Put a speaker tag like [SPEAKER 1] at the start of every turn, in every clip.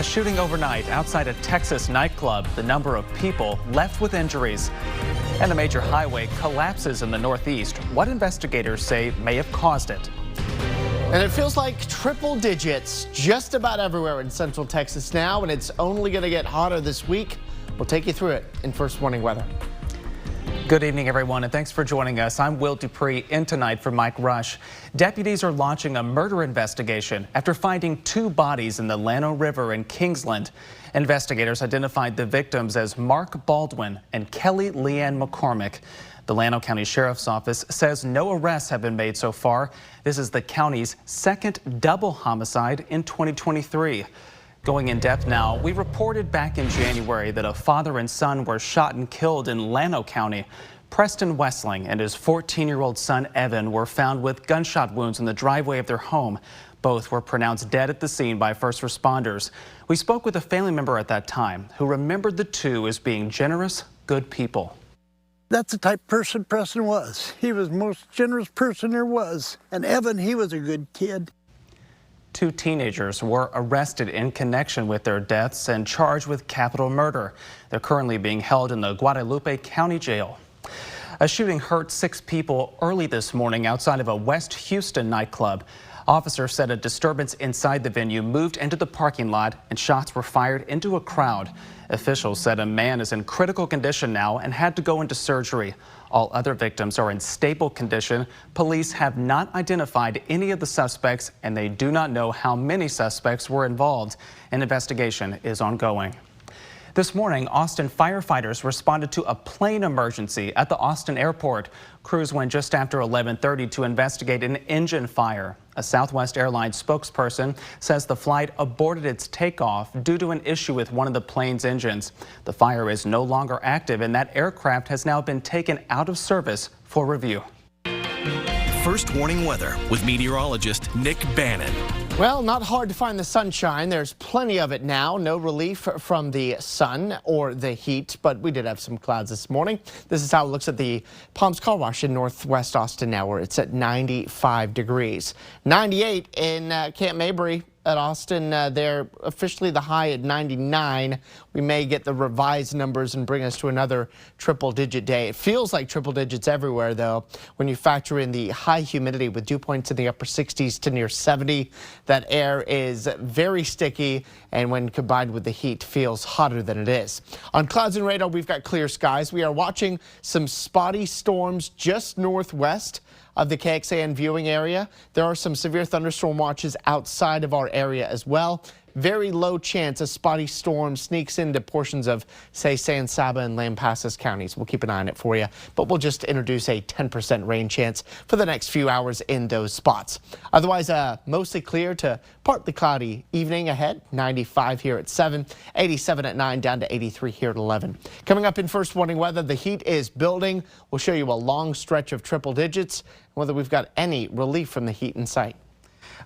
[SPEAKER 1] A shooting overnight outside a Texas nightclub. The number of people left with injuries. And a major highway collapses in the Northeast. What investigators say may have caused it.
[SPEAKER 2] And it feels like triple digits just about everywhere in Central Texas now, and it's only going to get hotter this week. We'll take you through it in First Warning Weather.
[SPEAKER 1] Good evening, everyone, and thanks for joining us. I'm Will Dupree in tonight for Mike Rush. Deputies are launching a murder investigation after finding 2 bodies in the Llano River in Kingsland. Investigators identified the victims as Mark Baldwin and Kelly Leanne McCormick. The Llano County Sheriff's Office says no arrests have been made so far. This is the county's second double homicide in 2023. Going in depth now, we reported back in January that a father and son were shot and killed in Llano County. Preston Westling and his 14-year-old son Evan were found with gunshot wounds in the driveway of their home. Both were pronounced dead at the scene by first responders. We spoke with a family member at that time who remembered the 2 as being generous, good people.
[SPEAKER 3] That's the type of person Preston was. He was the most generous person there was. And Evan, he was a good kid.
[SPEAKER 1] 2 teenagers were arrested in connection with their deaths and charged with capital murder. They're currently being held in the Guadalupe County Jail. A shooting hurt 6 people early this morning outside of a West Houston nightclub. Officers said a disturbance inside the venue moved into the parking lot and shots were fired into a crowd. Officials said a man is in critical condition now and had to go into surgery. All other victims are in stable condition. Police have not identified any of the suspects, and they do not know how many suspects were involved. An investigation is ongoing. This morning, Austin firefighters responded to a plane emergency at the Austin airport. Crews went just after 11:30 to investigate an engine fire. A Southwest Airlines spokesperson says the flight aborted its takeoff due to an issue with one of the plane's engines. The fire is no longer active, and that aircraft has now been taken out of service for review.
[SPEAKER 4] First Warning Weather with meteorologist Nick Bannon.
[SPEAKER 2] Well, not hard to find the sunshine. There's plenty of it now. No relief from the sun or the heat, but we did have some clouds this morning. This is how it looks at the Palms Car Wash in Northwest Austin now, where it's at 95 degrees. 98 in Camp Mabry at Austin. They're officially the high at 99. We may get the revised numbers and bring us to another triple-digit day. It feels like triple digits everywhere, though, when you factor in the high humidity with dew points in the upper 60s to near 70. That air is very sticky, and when combined with the heat, feels hotter than it is. On clouds and radar, we've got clear skies. We are watching some spotty storms just northwest of the KXAN viewing area. There are some severe thunderstorm watches outside of our area as well. Very low chance a spotty storm sneaks into portions of, say, San Saba and Lampasas counties. We'll keep an eye on it for you, but we'll just introduce a 10% rain chance for the next few hours in those spots. Otherwise, mostly clear to partly cloudy evening ahead. 95 here at 7, 87 at 9, down to 83 here at 11. Coming up in First Warning Weather, the heat is building. We'll show you a long stretch of triple digits, whether we've got any relief from the heat in sight.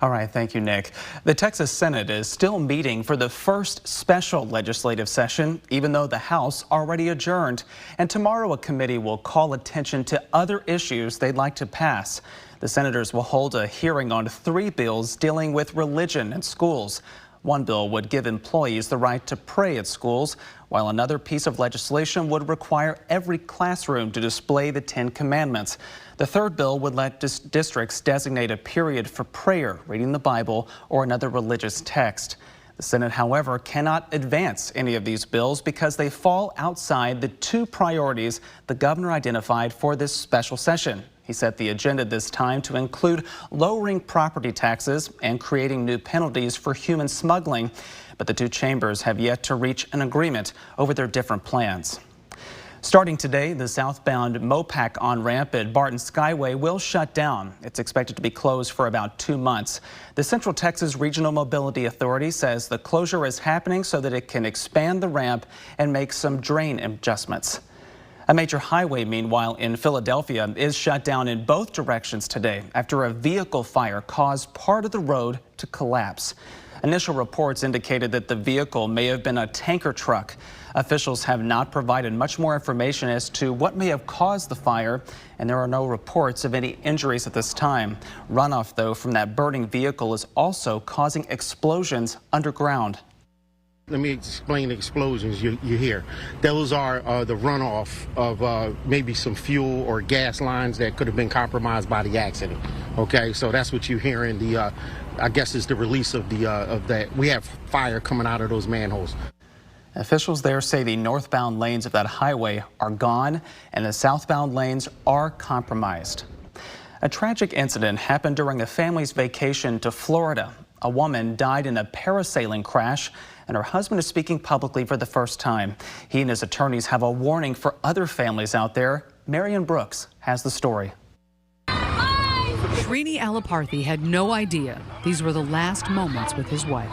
[SPEAKER 1] All right, thank you, Nick. The Texas Senate is still meeting for the first special legislative session, even though the House already adjourned. And tomorrow a committee will call attention to other issues they'd like to pass. The senators will hold a hearing on 3 bills dealing with religion in schools. One bill would give employees the right to pray at schools, while another piece of legislation would require every classroom to display the 10 Commandments. The third bill would let districts designate a period for prayer, reading the Bible, or another religious text. The Senate, however, cannot advance any of these bills because they fall outside the 2 priorities the governor identified for this special session. He set the agenda this time to include lowering property taxes and creating new penalties for human smuggling. But the 2 chambers have yet to reach an agreement over their different plans. Starting today, the southbound Mopac on-ramp at Barton Skyway will shut down. It's expected to be closed for about 2 months. The Central Texas Regional Mobility Authority says the closure is happening so that it can expand the ramp and make some drain adjustments. A major highway, meanwhile, in Philadelphia is shut down in both directions today after a vehicle fire caused part of the road to collapse. Initial reports indicated that the vehicle may have been a tanker truck. Officials have not provided much more information as to what may have caused the fire, and there are no reports of any injuries at this time. Runoff, though, from that burning vehicle is also causing explosions underground.
[SPEAKER 5] Let me explain the explosions you hear. Those are the runoff of maybe some fuel or gas lines that could have been compromised by the accident. Okay, so that's what you hear in the, I guess is the release of that. We have fire coming out of those manholes.
[SPEAKER 1] Officials there say the northbound lanes of that highway are gone and the southbound lanes are compromised. A tragic incident happened during a family's vacation to Florida. A woman died in a parasailing crash, and her husband is speaking publicly for the first time. He and his attorneys have a warning for other families out there. Marion Brooks has the story.
[SPEAKER 6] Srini Alaparthy had no idea these were the last moments with his wife.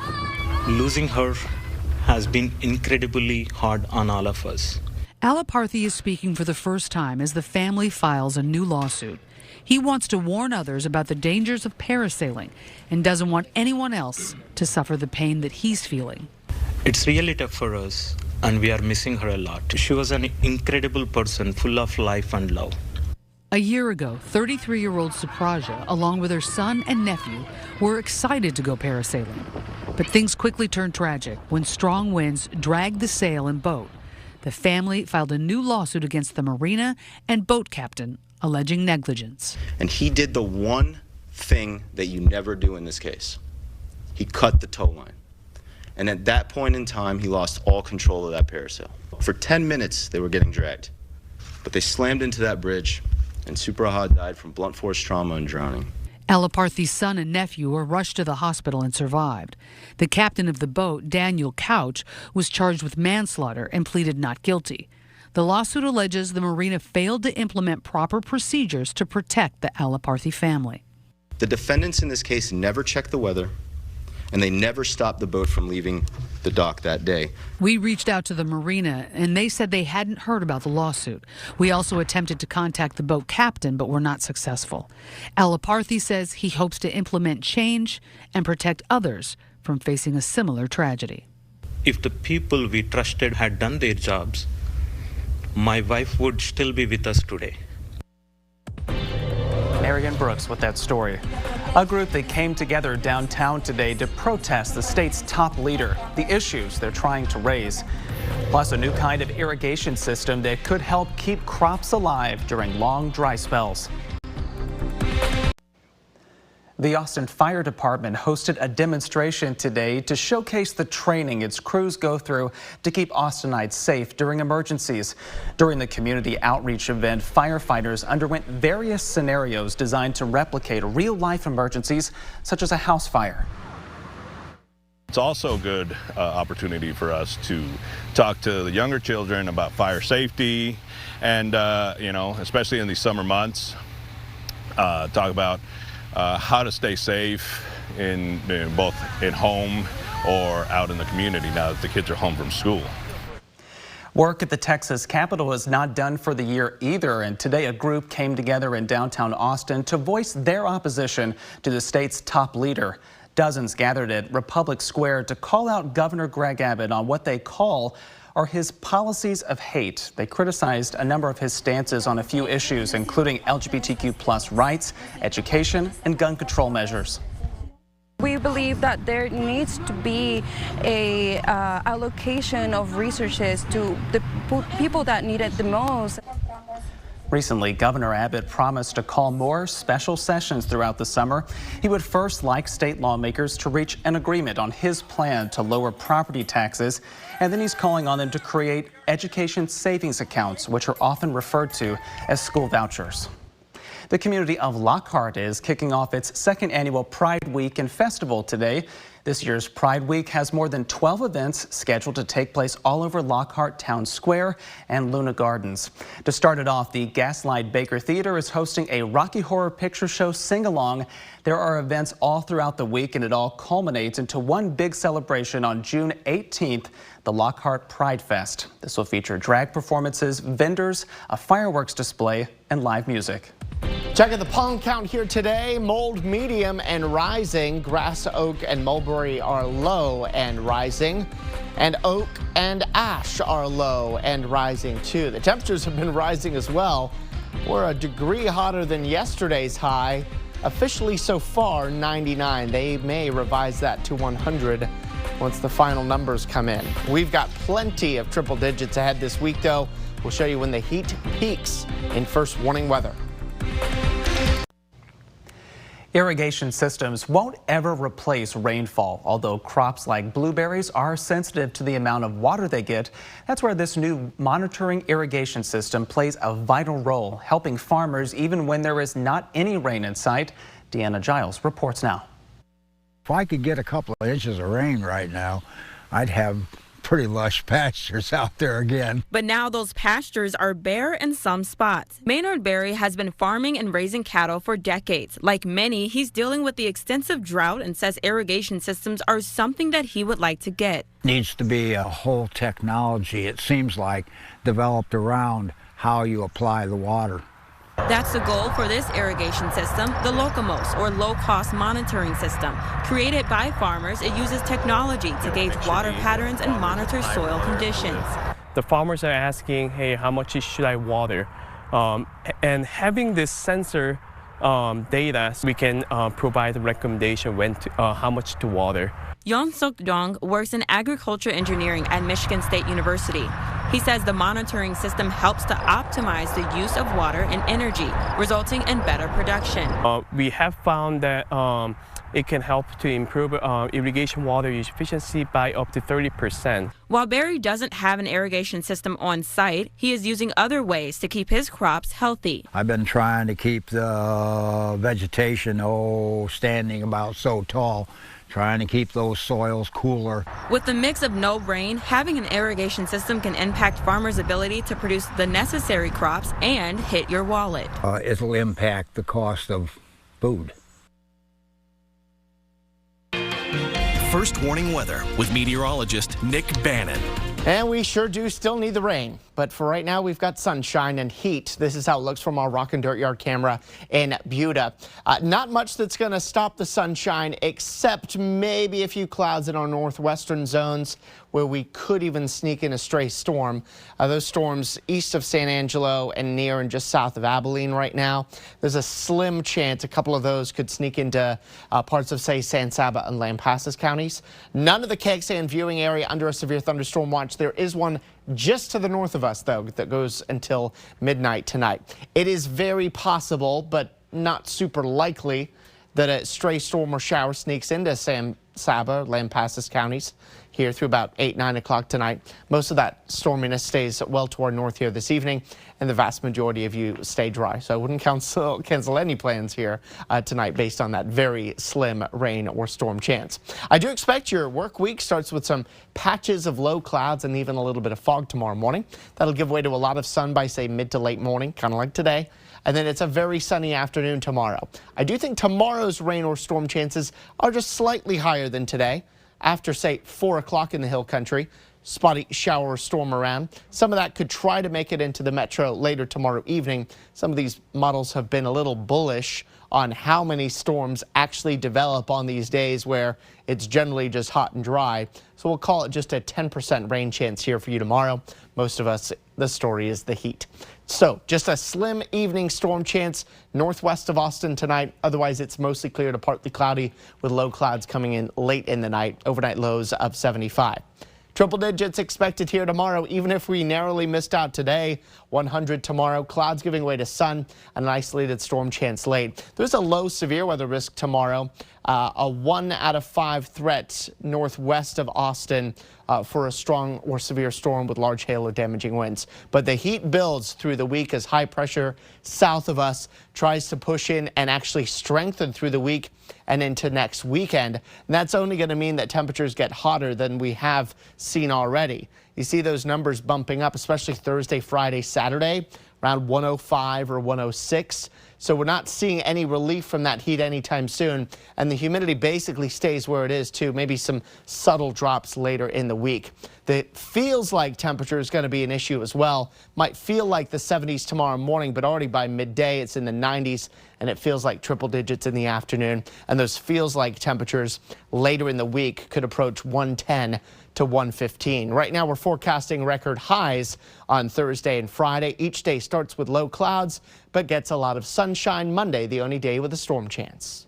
[SPEAKER 7] Losing her has been incredibly hard on all of us.
[SPEAKER 6] Alaparthy is speaking for the first time as the family files a new lawsuit. He wants to warn others about the dangers of parasailing and doesn't want anyone else to suffer the pain that he's feeling.
[SPEAKER 7] It's really tough for us, and we are missing her a lot. She was an incredible person, full of life and love.
[SPEAKER 6] A year ago, 33-year-old Supraja, along with her son and nephew, were excited to go parasailing. But things quickly turned tragic when strong winds dragged the sail and boat. The family filed a new lawsuit against the marina and boat captain, alleging negligence.
[SPEAKER 8] And he did the one thing that you never do in this case. He cut the tow line. And at that point in time, he lost all control of that parasail. For 10 minutes, they were getting dragged. But they slammed into that bridge, and Supraja died from blunt force trauma and drowning.
[SPEAKER 6] Alaparthy's son and nephew were rushed to the hospital and survived. The captain of the boat, Daniel Couch, was charged with manslaughter and pleaded not guilty. The lawsuit alleges the marina failed to implement proper procedures to protect the Alaparthy family.
[SPEAKER 8] The defendants in this case never checked the weather, and they never stopped the boat from leaving the dock that day.
[SPEAKER 6] We reached out to the marina, and they said they hadn't heard about the lawsuit. We also attempted to contact the boat captain, but were not successful. Alaparthy says he hopes to implement change and protect others from facing a similar tragedy.
[SPEAKER 7] If the people we trusted had done their jobs, my wife would still be with us today.
[SPEAKER 1] Marion Brooks with that story. A group that came together downtown today to protest the state's top leader, the issues they're trying to raise, plus a new kind of irrigation system that could help keep crops alive during long dry spells. The Austin Fire Department hosted a demonstration today to showcase the training its crews go through to keep Austinites safe during emergencies. During the community outreach event, firefighters underwent various scenarios designed to replicate real-life emergencies, such as a house fire.
[SPEAKER 9] It's also a good opportunity for us to talk to the younger children about fire safety and, especially in these summer months, talk about how to stay safe in both in home or out in the community now that the kids are home from school.
[SPEAKER 1] Work at the Texas Capitol is not done for the year either, and today a group came together in downtown Austin to voice their opposition to the state's top leader. Dozens gathered at Republic Square to call out Governor Greg Abbott on what they call are his policies of hate. They criticized a number of his stances on a few issues, including LGBTQ+ rights, education, and gun control measures.
[SPEAKER 10] We believe that there needs to be a allocation of resources to the people that need it the most.
[SPEAKER 1] Recently, Governor Abbott promised to call more special sessions throughout the summer. He would first like state lawmakers to reach an agreement on his plan to lower property taxes, and then he's calling on them to create education savings accounts, which are often referred to as school vouchers. The community of Lockhart is kicking off its second annual Pride Week and Festival today. This year's Pride Week has more than 12 events scheduled to take place all over Lockhart Town Square and Luna Gardens. To start it off, the Gaslight Baker Theater is hosting a Rocky Horror Picture Show sing-along. There are events all throughout the week, and it all culminates into one big celebration on June 18th, the Lockhart Pride Fest. This will feature drag performances, vendors, a fireworks display, and live music.
[SPEAKER 2] Checking the pollen count here today. Mold medium and rising. Grass, oak, and mulberry are low and rising. And oak and ash are low and rising too. The temperatures have been rising as well. We're a degree hotter than yesterday's high. Officially so far 99. They may revise that to 100 once the final numbers come in. We've got plenty of triple digits ahead this week, though. We'll show you when the heat peaks in first warning weather.
[SPEAKER 1] Irrigation systems won't ever replace rainfall, although crops like blueberries are sensitive to the amount of water they get. That's where this new monitoring irrigation system plays a vital role, helping farmers even when there is not any rain in sight. Deanna Giles reports now.
[SPEAKER 11] If I could get a couple of inches of rain right now, I'd have pretty lush pastures out there again.
[SPEAKER 12] But now those pastures are bare in some spots. Maynard Berry has been farming and raising cattle for decades. Like many, he's dealing with the extensive drought and says irrigation systems are something that he would like to get.
[SPEAKER 11] Needs to be a whole technology, it seems like, developed around how you apply the water.
[SPEAKER 12] That's the goal for this irrigation system, the LOCOMOS, or low-cost monitoring system. Created by farmers, it uses technology to gauge water patterns and monitor soil conditions.
[SPEAKER 13] The farmers are asking, hey, how much should I water? And having this sensor data, we can provide a recommendation when how much to water.
[SPEAKER 12] Yeon Suk Dong works in agriculture engineering at Michigan State University. He says the monitoring system helps to optimize the use of water and energy, resulting in better production.
[SPEAKER 13] We have found that it can help to improve irrigation water efficiency by up to 30%.
[SPEAKER 12] While Barry doesn't have an irrigation system on site, he is using other ways to keep his crops healthy.
[SPEAKER 11] I've been trying to keep the vegetation standing about so tall, trying to keep those soils cooler.
[SPEAKER 12] With the mix of no rain, having an irrigation system can impact farmers' ability to produce the necessary crops and hit your wallet.
[SPEAKER 11] It'll impact the cost of food.
[SPEAKER 4] First warning weather with meteorologist Nick Bannon.
[SPEAKER 2] And we sure do still need the rain. But for right now, we've got sunshine and heat. This is how it looks from our Rock and Dirt Yard camera in Buda. Not much that's going to stop the sunshine, except maybe a few clouds in our northwestern zones where we could even sneak in a stray storm. Those storms east of San Angelo and near and just south of Abilene right now. There's a slim chance a couple of those could sneak into parts of, say, San Saba and Lampasas counties. None of the KXAN viewing area under a severe thunderstorm watch. There is one just to the north of us, though, that goes until midnight tonight. It is very possible, but not super likely, that a stray storm or shower sneaks into San Saba, Lampasas counties here through about 8, 9 o'clock tonight. Most of that storminess stays well to our north here this evening, and the vast majority of you stay dry. So I wouldn't cancel any plans here tonight based on that very slim rain or storm chance. I do expect your work week starts with some patches of low clouds and even a little bit of fog tomorrow morning. That'll give way to a lot of sun by, say, mid to late morning, kind of like today. And then it's a very sunny afternoon tomorrow. I do think tomorrow's rain or storm chances are just slightly higher than today. After, say, 4 o'clock in the hill country, spotty shower or storm around. Some of that could try to make it into the metro later tomorrow evening. Some of these models have been a little bullish on how many storms actually develop on these days where it's generally just hot and dry. So we'll call it just a 10% rain chance here for you tomorrow. Most of us, the story is the heat. So just a slim evening storm chance northwest of Austin tonight. Otherwise, it's mostly clear to partly cloudy with low clouds coming in late in the night. Overnight lows of 75. Triple digits expected here tomorrow, even if we narrowly missed out today. 100 tomorrow, clouds giving way to sun, an isolated storm chance late. There's a low severe weather risk tomorrow, a 1 out of 5 threat northwest of Austin for a strong or severe storm with large hail or damaging winds. But the heat builds through the week as high pressure south of us tries to push in and actually strengthen through the week and into next weekend. And that's only going to mean that temperatures get hotter than we have seen already. You see those numbers bumping up, especially Thursday, Friday, Saturday, around 105 or 106. So we're not seeing any relief from that heat anytime soon. And the humidity basically stays where it is, too. Maybe some subtle drops later in the week. It feels like temperature is going to be an issue as well. Might feel like the 70s tomorrow morning, but already by midday it's in the 90s, and it feels like triple digits in the afternoon. And those feels like temperatures later in the week could approach 110 to 115. Right now we're forecasting record highs on Thursday and Friday. Each day starts with low clouds, but gets a lot of sunshine. Monday, the only day with a storm chance.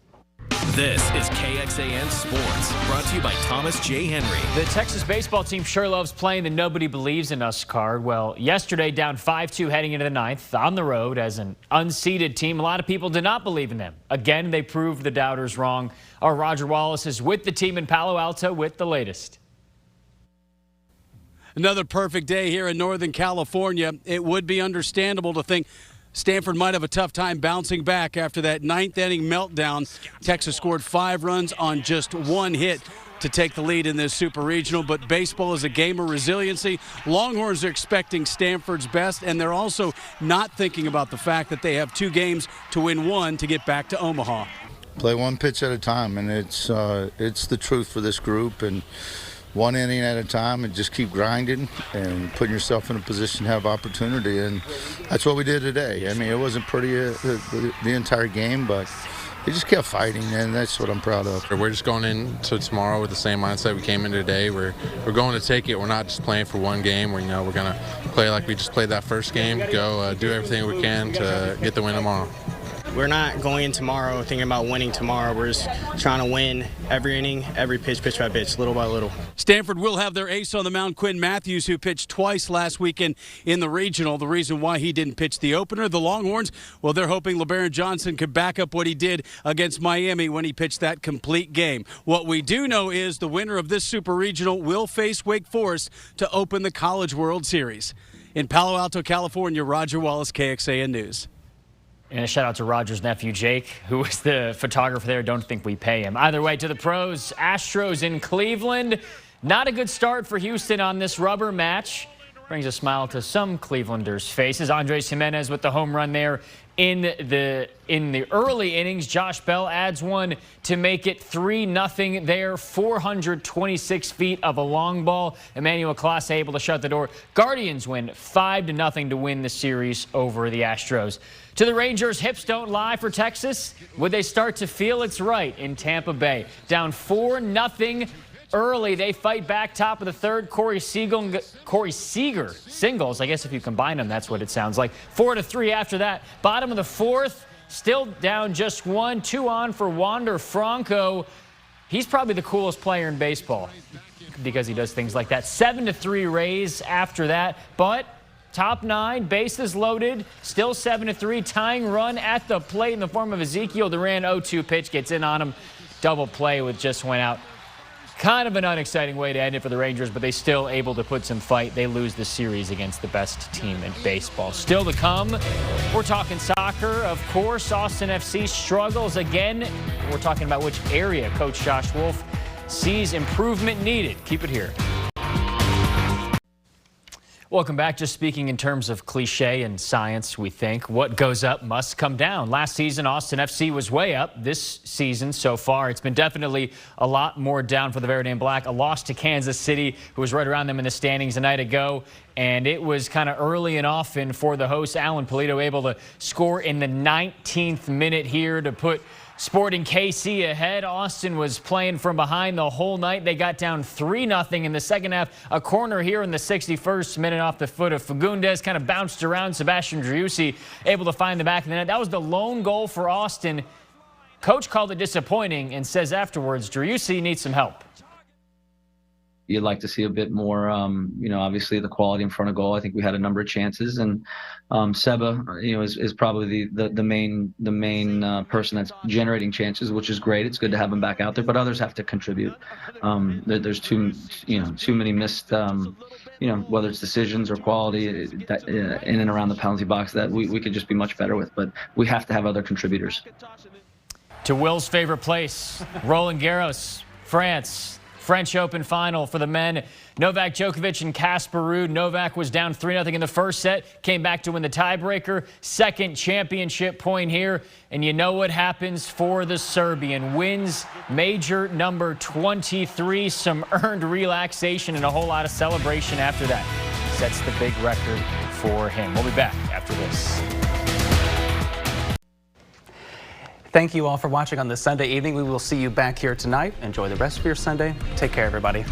[SPEAKER 4] This is KXAN Sports, brought to you by Thomas J. Henry.
[SPEAKER 14] The Texas baseball team sure loves playing the nobody believes in us card. Well, yesterday down 5-2 heading into the ninth on the road as an unseeded team. A lot of people did not believe in them. Again, they proved the doubters wrong. Our Roger Wallace is with the team in Palo Alto with the latest.
[SPEAKER 15] Another perfect day here in Northern California. It would be understandable to think Stanford might have a tough time bouncing back after that ninth inning meltdown. Texas scored 5 runs on just 1 hit to take the lead in this super regional, but baseball is a game of resiliency. Longhorns are expecting Stanford's best, and they're also not thinking about the fact that they have 2 games to win 1 to get back to Omaha.
[SPEAKER 16] Play 1 pitch at a time, and it's the truth for this group, and 1 inning at a time, and just keep grinding and putting yourself in a position to have opportunity, and that's what we did today. I mean, it wasn't pretty the entire game, but we just kept fighting, and that's what I'm proud of.
[SPEAKER 17] We're just going into tomorrow with the same mindset we came in today. We're going to take it. We're not just playing for 1 game. We're going to play like we just played that first game, go do everything we can to get the win tomorrow.
[SPEAKER 18] We're not going in tomorrow thinking about winning tomorrow. We're just trying to win every inning, every pitch by pitch, little by little.
[SPEAKER 15] Stanford will have their ace on the mound, Quinn Matthews, who pitched twice last weekend in the regional. The reason why he didn't pitch the opener, the Longhorns, well, they're hoping LeBaron Johnson could back up what he did against Miami when he pitched that complete game. What we do know is the winner of this super regional will face Wake Forest to open the College World Series. In Palo Alto, California, Roger Wallace, KXAN News.
[SPEAKER 14] And a shout out to Roger's nephew, Jake, who was the photographer there. Don't think we pay him. Either way, to the pros, Astros in Cleveland. Not a good start for Houston on this rubber match. Brings a smile to some Clevelanders' faces. Andres Jimenez with the home run there in the early innings. Josh Bell adds one to make it 3-0 there. 426 feet of a long ball. Emmanuel Clase able to shut the door. Guardians win 5-0 to win the series over the Astros. To the Rangers, hips don't lie for Texas. Would they start to feel it's right in Tampa Bay? Down 4-0 early. They fight back top of the third. Corey Seager singles. I guess if you combine them, that's what it sounds like. 4-3 after that. Bottom of the fourth, still down just 1. 2 on for Wander Franco. He's probably the coolest player in baseball because he does things like that. 7-3 Rays after that. But top 9, bases loaded, still 7-3, tying run at the plate in the form of Ezekiel Duran. 0-2 pitch gets in on him. Double play with just went out. Kind of an unexciting way to end it for the Rangers, but they still able to put some fight. They lose the series against the best team in baseball. Still to come, we're talking soccer, of course. Austin FC struggles again. We're talking about which area Coach Josh Wolf sees improvement needed. Keep it here. Welcome back. Just speaking in terms of cliche and science, we think what goes up must come down. Last season, Austin FC was way up. This season so far, it's been definitely a lot more down for the Verde and Black. A loss to Kansas City, who was right around them in the standings a night ago. And it was kind of early and often for the hosts. Alan Polito able to score in the 19th minute here to put Sporting KC ahead. Austin was playing from behind the whole night. They got down 3-0 in the second half. A corner here in the 61st minute off the foot of Fagundes. Kind of bounced around. Sebastian Driussi able to find the back of the net. That was the lone goal for Austin. Coach called it disappointing and says afterwards, Driussi needs some help.
[SPEAKER 19] You'd like to see a bit more, obviously the quality in front of goal. I think we had a number of chances, and Seba, is probably the main person that's generating chances, which is great. It's good to have him back out there, but others have to contribute. There's too many missed, whether it's decisions or quality in and around the penalty box that we could just be much better with. But we have to have other contributors.
[SPEAKER 14] To Will's favorite place, Roland Garros, France. French Open final for the men. Novak Djokovic and Casper Ruud. Novak was down 3-0 in the first set, came back to win the tiebreaker. Second championship point here. And you know what happens for the Serbian. Wins major number 23. Some earned relaxation and a whole lot of celebration after that. Sets the big record for him. We'll be back after this.
[SPEAKER 1] Thank you all for watching on this Sunday evening. We will see you back here tonight. Enjoy the rest of your Sunday. Take care, everybody.